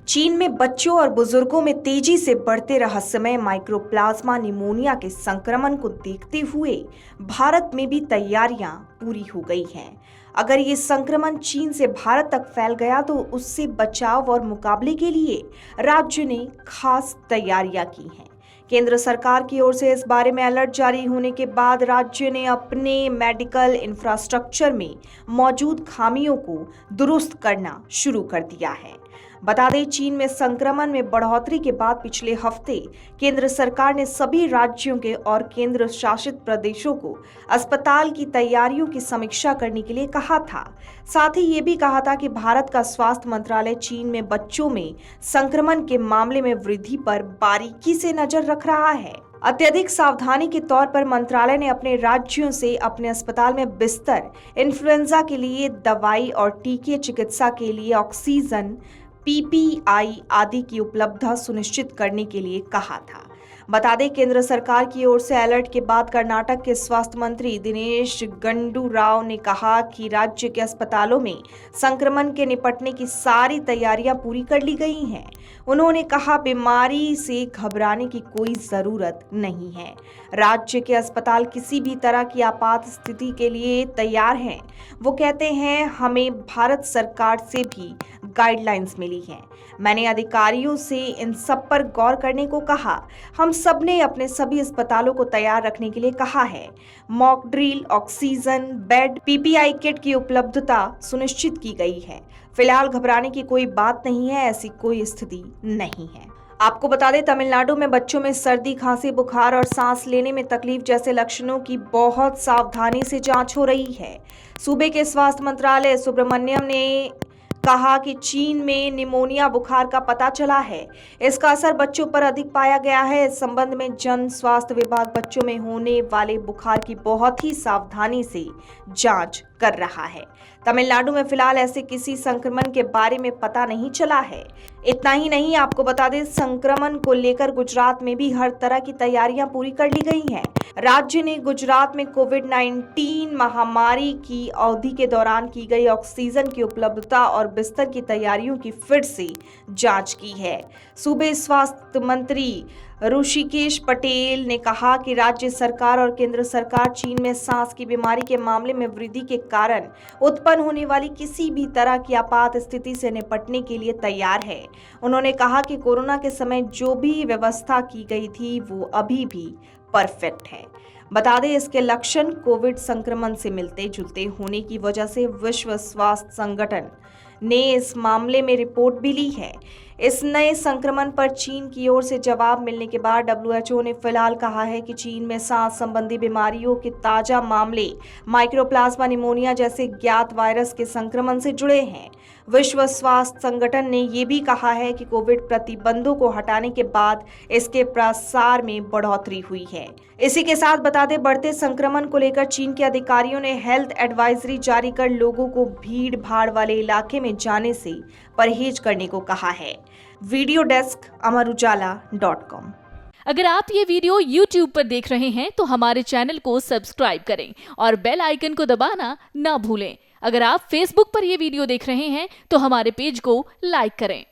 चीन में बच्चों और बुजुर्गों में तेजी से बढ़ते रहस्यमय माइक्रोप्लाज्मा निमोनिया के संक्रमण को देखते हुए भारत में भी तैयारियां पूरी हो गई हैं। अगर ये संक्रमण चीन से भारत तक फैल गया तो उससे बचाव और मुकाबले के लिए राज्य ने खास तैयारियां की हैं। केंद्र सरकार की ओर से इस बारे में अलर्ट जारी होने के बाद राज्य ने अपने मेडिकल इंफ्रास्ट्रक्चर में मौजूद खामियों को दुरुस्त करना शुरू कर दिया है। बता दें, चीन में संक्रमण में बढ़ोतरी के बाद पिछले हफ्ते केंद्र सरकार ने सभी राज्यों के और केंद्र शासित प्रदेशों को अस्पताल की तैयारियों की समीक्षा करने के लिए कहा था। साथ ही ये भी कहा था कि भारत का स्वास्थ्य मंत्रालय चीन में बच्चों में संक्रमण के मामले में वृद्धि पर बारीकी से नजर रख रहा है। अत्यधिक सावधानी के तौर पर मंत्रालय ने अपने राज्यों से अपने अस्पताल में बिस्तर, इन्फ्लुएंजा के लिए दवाई और टीके, चिकित्सा के लिए ऑक्सीजन, पीपीआई आदि की उपलब्धता सुनिश्चित करने के लिए कहा था। बता दें, केंद्र सरकार की ओर से अलर्ट के बाद कर्नाटक के स्वास्थ्य मंत्री दिनेश गंडू राव ने कहा कि राज्य के अस्पतालों में संक्रमण के निपटने की सारी तैयारियां पूरी कर ली गई हैं। उन्होंने कहा, बीमारी से घबराने की कोई जरूरत नहीं है। राज्य के अस्पताल किसी भी तरह की आपात स्थिति के लिए तैयार हैं। वो कहते हैं, हमें भारत सरकार से भी गाइडलाइंस मिली हैं। मैंने अधिकारियों से इन सब पर गौर करने को कहा। हम सब ने अपने सभी अस्पतालों को तैयार रखने के लिए कहा है। Mock drill, oxygen, bed, PPI kit की उपलब्धता सुनिश्चित की गई है। फिलहाल घबराने की कोई बात नहीं है, ऐसी कोई स्थिति नहीं है। आपको बता दें, तमिलनाडु में बच्चों में सर्दी, खांसी, बुखार और सांस लेने में तकलीफ जैसे लक्षणों की बहुत सावधानी से जांच हो रही है। सूबे के स्वास्थ्य मंत्रालय सुब्रमण्यम ने कहा कि चीन में निमोनिया बुखार का पता चला है। इसका असर बच्चों पर अधिक पाया गया है। इस संबंध में जन स्वास्थ्य विभाग बच्चों में होने वाले बुखार की बहुत ही सावधानी से जांच कर रहा है। तमिलनाडु में फिलहाल ऐसे किसी संक्रमण के बारे में पता नहीं चला है। इतना ही नहीं, आपको बता दें, संक्रमण को लेकर गुजरात में भी हर तरह की तैयारियां पूरी कर ली गई हैं। राज्य ने गुजरात में कोविड-19 महामारी की अवधि के दौरान की गई ऑक्सीजन की उपलब्धता और बिस्तर की तैयारियों की फिर से जांच की है। सूबे स्वास्थ्य मंत्री ऋषिकेश पटेल ने कहा कि राज्य सरकार और केंद्र सरकार चीन में सांस की बीमारी के मामले में वृद्धि के कारण उत्पन्न होने वाली किसी भी तरह की आपात स्थिति से निपटने के लिए तैयार है। उन्होंने कहा कि कोरोना के समय जो भी व्यवस्था की गई थी वो अभी भी परफेक्ट है। बता दें, इसके लक्षण कोविड संक्रमण से मिलते जुलते होने की वजह से विश्व स्वास्थ्य संगठन ने इस मामले में रिपोर्ट भी ली है। इस नए संक्रमण पर चीन की ओर से जवाब मिलने के बाद WHO ने फिलहाल कहा है कि चीन में सांस संबंधी बीमारियों के ताजा मामले माइक्रोप्लाज्मा निमोनिया जैसे ज्ञात वायरस के संक्रमण से जुड़े हैं। विश्व स्वास्थ्य संगठन ने यह भी कहा है कि कोविड प्रतिबंधों को हटाने के बाद इसके प्रसार में बढ़ोतरी हुई है। इसी के साथ बता दें, बढ़ते संक्रमण को लेकर चीन के अधिकारियों ने हेल्थ एडवाइजरी जारी कर लोगों को भीड़ भाड़ वाले इलाके में जाने से परहेज करने को कहा है। Video desk amarujala.com। अगर आप ये वीडियो YouTube पर देख रहे हैं तो हमारे चैनल को सब्सक्राइब करें और बेल आइकन को दबाना ना भूलें। अगर आप Facebook पर ये वीडियो देख रहे हैं तो हमारे पेज को लाइक करें।